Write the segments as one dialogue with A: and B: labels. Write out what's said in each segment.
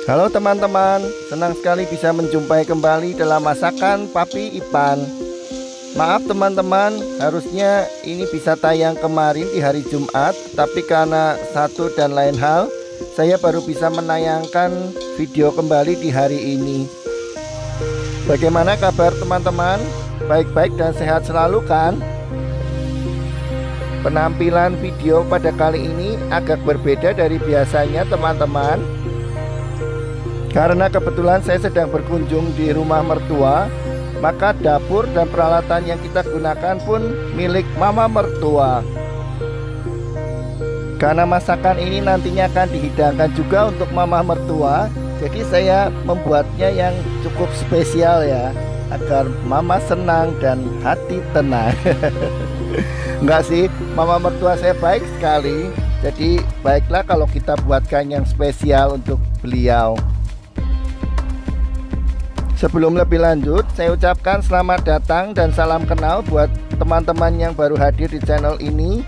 A: Halo teman-teman, senang sekali bisa menjumpai kembali dalam masakan Papi Ipan. Maaf teman-teman, harusnya ini bisa tayang kemarin di hari Jumat, tapi karena satu dan lain hal, saya baru bisa menayangkan video kembali di hari ini. Bagaimana kabar teman-teman? Baik-baik dan sehat selalu kan? Penampilan video pada kali ini agak berbeda dari biasanya teman-teman, karena kebetulan saya sedang berkunjung di rumah mertua, maka dapur dan peralatan yang kita gunakan pun milik mama mertua. Karena masakan ini nantinya akan dihidangkan juga untuk mama mertua, jadi saya membuatnya yang cukup spesial ya, agar mama senang dan hati tenang. Enggak sih, mama mertua saya baik sekali, jadi baiklah kalau kita buatkan yang spesial untuk beliau. Sebelum lebih lanjut, saya ucapkan selamat datang dan salam kenal buat teman-teman yang baru hadir di channel ini.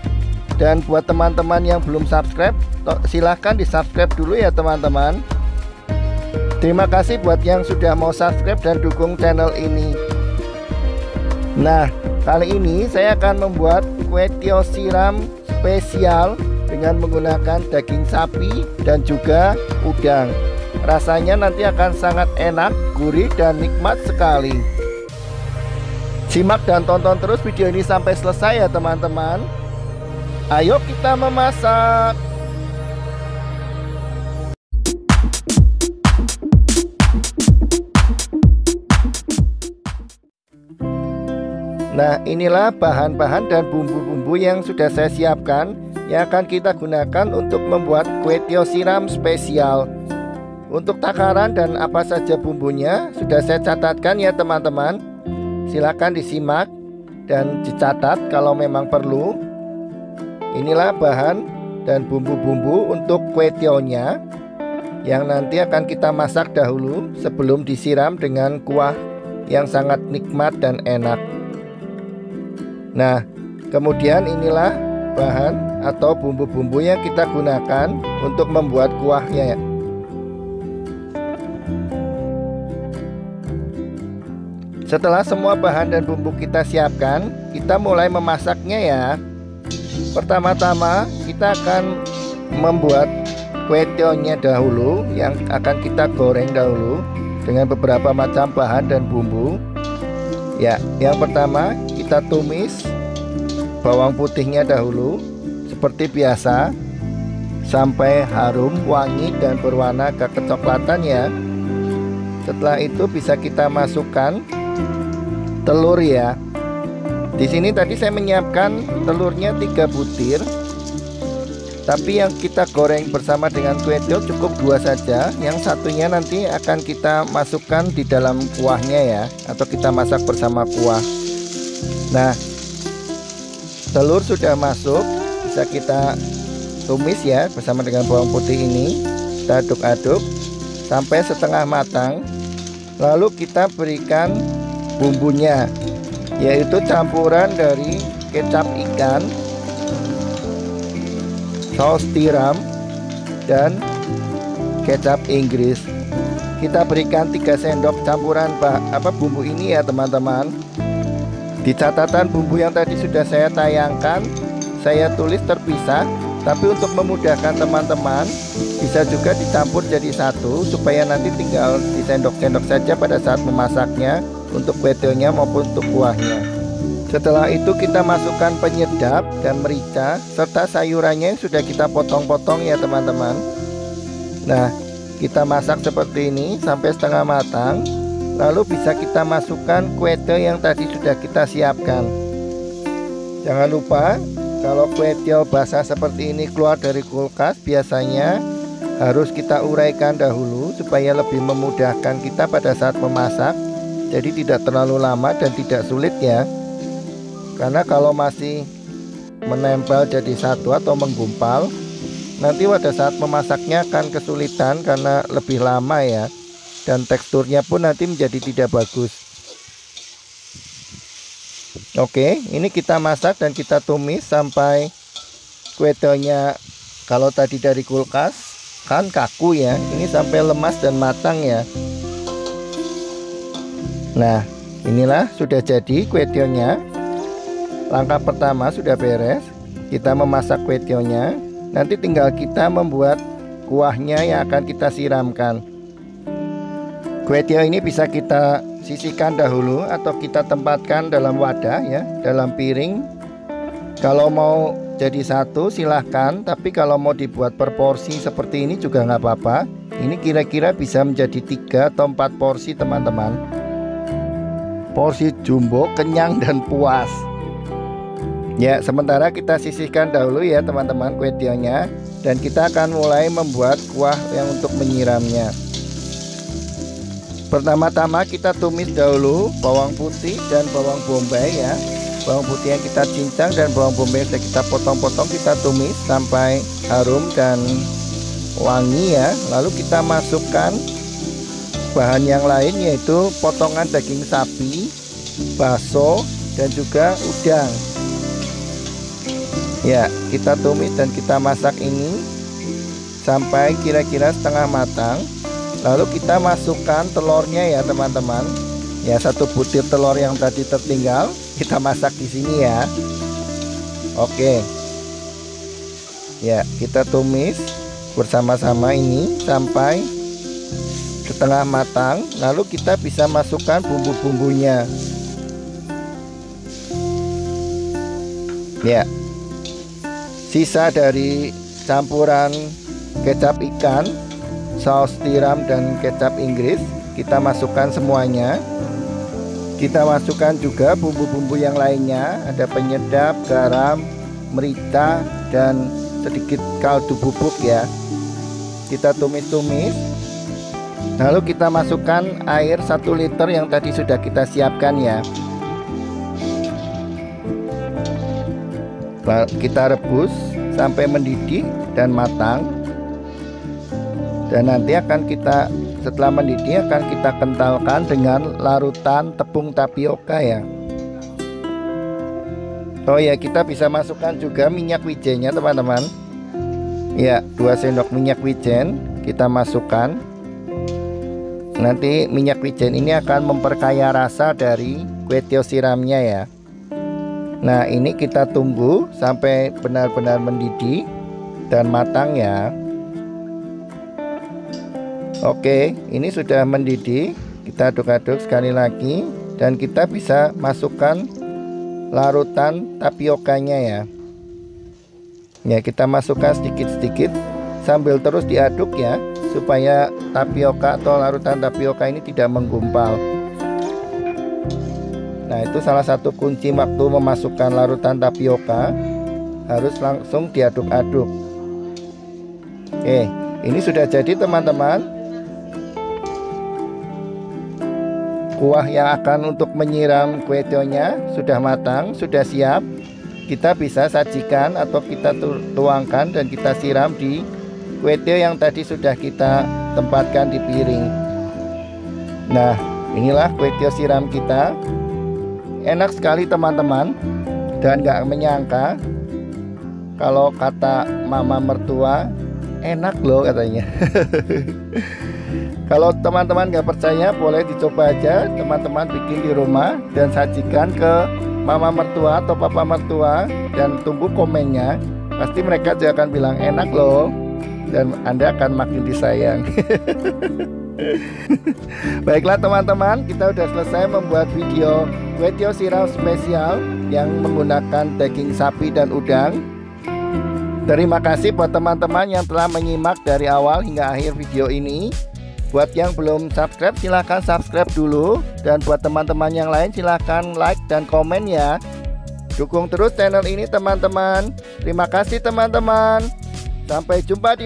A: Dan buat teman-teman yang belum subscribe, silahkan di subscribe dulu ya teman-teman. Terima kasih buat yang sudah mau subscribe dan dukung channel ini. Nah, kali ini saya akan membuat kue tio siram spesial dengan menggunakan daging sapi dan juga udang. Rasanya nanti akan sangat enak, gurih, dan nikmat sekali. Simak dan tonton terus video ini sampai selesai ya teman-teman. Ayo kita memasak. Nah, inilah bahan-bahan dan bumbu-bumbu yang sudah saya siapkan, yang akan kita gunakan untuk membuat kue tio siram spesial. Untuk takaran dan apa saja bumbunya sudah saya catatkan ya teman-teman. Silakan disimak dan dicatat kalau memang perlu. Inilah bahan dan bumbu-bumbu untuk kue tionya, yang nanti akan kita masak dahulu sebelum disiram dengan kuah yang sangat nikmat dan enak. Nah, kemudian inilah bahan atau bumbu-bumbu yang kita gunakan untuk membuat kuahnya. Setelah semua bahan dan bumbu kita siapkan, kita mulai memasaknya ya. Pertama-tama kita akan membuat kue tionya dahulu, yang akan kita goreng dahulu dengan beberapa macam bahan dan bumbu. Ya, yang pertama kita tumis bawang putihnya dahulu seperti biasa sampai harum, wangi, dan berwarna kecoklatan ya. Setelah itu bisa kita masukkan telur ya. Di sini tadi saya menyiapkan telurnya 3 butir. Tapi yang kita goreng bersama dengan kue tio cukup 2 saja. Yang satunya nanti akan kita masukkan di dalam kuahnya ya, atau kita masak bersama kuah. Nah, telur sudah masuk, bisa kita tumis ya bersama dengan bawang putih ini. Kita aduk-aduk sampai setengah matang. Lalu kita berikan bumbunya, yaitu campuran dari kecap ikan, saus tiram, dan kecap Inggris. Kita berikan 3 sendok campuran bumbu ini ya teman-teman. Di catatan bumbu yang tadi sudah saya tayangkan, saya tulis terpisah, tapi untuk memudahkan teman-teman bisa juga dicampur jadi satu, supaya nanti tinggal disendok-sendok saja pada saat memasaknya, untuk kue tionya maupun untuk kuahnya. Setelah itu kita masukkan penyedap dan merica serta sayurannya yang sudah kita potong-potong ya teman-teman. Nah, kita masak seperti ini sampai setengah matang. Lalu bisa kita masukkan kue tio yang tadi sudah kita siapkan. Jangan lupa, kalau kue tio basah seperti ini keluar dari kulkas, biasanya harus kita uraikan dahulu supaya lebih memudahkan kita pada saat memasak. Jadi tidak terlalu lama dan tidak sulit ya. Karena kalau masih menempel jadi satu atau menggumpal, nanti pada saat memasaknya akan kesulitan karena lebih lama ya. Dan teksturnya pun nanti menjadi tidak bagus. Oke, ini kita masak dan kita tumis sampai kue tionya, kalau tadi dari kulkas, kan kaku ya, ini sampai lemas dan matang ya. Nah, inilah sudah jadi kue tionya. Langkah pertama sudah beres. Kita memasak kue tionya. Nanti tinggal kita membuat kuahnya yang akan kita siramkan. Kue tio ini bisa kita sisihkan dahulu atau kita tempatkan dalam wadah ya, dalam piring. Kalau mau jadi satu silahkan, tapi kalau mau dibuat per porsi seperti ini juga nggak apa-apa. Ini kira-kira bisa menjadi 3 atau 4 porsi teman-teman. Porsi jumbo, kenyang dan puas. Ya, sementara kita sisihkan dahulu ya teman-teman kue tionya, dan kita akan mulai membuat kuah yang untuk menyiramnya. Pertama-tama kita tumis dahulu bawang putih dan bawang bombay ya. Bawang putih yang kita cincang dan bawang bombay yang kita potong-potong kita tumis sampai harum dan wangi ya. Lalu kita masukkan bahan yang lain, yaitu potongan daging sapi, bakso, dan juga udang. Ya, kita tumis dan kita masak ini sampai kira-kira setengah matang. Lalu kita masukkan telurnya ya teman-teman. Ya, 1 butir telur yang tadi tertinggal kita masak di sini ya. Oke. Ya, kita tumis bersama-sama ini sampai setengah matang. Lalu kita bisa masukkan bumbu-bumbunya. Ya, sisa dari campuran kecap ikan, saus tiram dan kecap Inggris kita masukkan semuanya. Kita masukkan juga bumbu-bumbu yang lainnya, ada penyedap, garam, merica, dan sedikit kaldu bubuk ya. Kita tumis-tumis. Lalu kita masukkan air 1 liter yang tadi sudah kita siapkan ya. Kita rebus sampai mendidih dan matang. Dan nanti setelah mendidih akan kita kentalkan dengan larutan tepung tapioka ya. Oh ya, kita bisa masukkan juga minyak wijennya teman-teman. Ya, 2 sendok minyak wijen kita masukkan. Nanti minyak wijen ini akan memperkaya rasa dari kue tio siramnya ya. Nah, ini kita tunggu sampai benar-benar mendidih dan matang ya. Oke, ini sudah mendidih. Kita aduk-aduk sekali lagi dan kita bisa masukkan larutan tapiokanya ya. Ya, kita masukkan sedikit-sedikit sambil terus diaduk ya, supaya tapioka atau larutan tapioka ini tidak menggumpal. Nah, itu salah satu kunci waktu memasukkan larutan tapioka, harus langsung diaduk-aduk. Oke, ini sudah jadi teman-teman. Kuah yang akan untuk menyiram kue tionya sudah matang, sudah siap. Kita bisa sajikan atau kita tuangkan dan kita siram di kue tio yang tadi sudah kita tempatkan di piring. Nah, inilah kue tio siram kita. Enak sekali teman-teman, dan gak menyangka kalau kata mama mertua, enak loh katanya. Kalau teman-teman gak percaya, boleh dicoba aja teman-teman bikin di rumah dan sajikan ke mama mertua atau papa mertua, dan tunggu komennya. Pasti mereka juga akan bilang enak loh, dan Anda akan makin disayang. Baiklah teman-teman, kita udah selesai membuat video kue tio siram spesial yang menggunakan daging sapi dan udang. Terima kasih buat teman-teman yang telah menyimak dari awal hingga akhir video ini. Buat yang belum subscribe, silahkan subscribe dulu. Dan buat teman-teman yang lain, silahkan like dan komen ya. Dukung terus channel ini teman-teman. Terima kasih teman-teman. Sampai jumpa di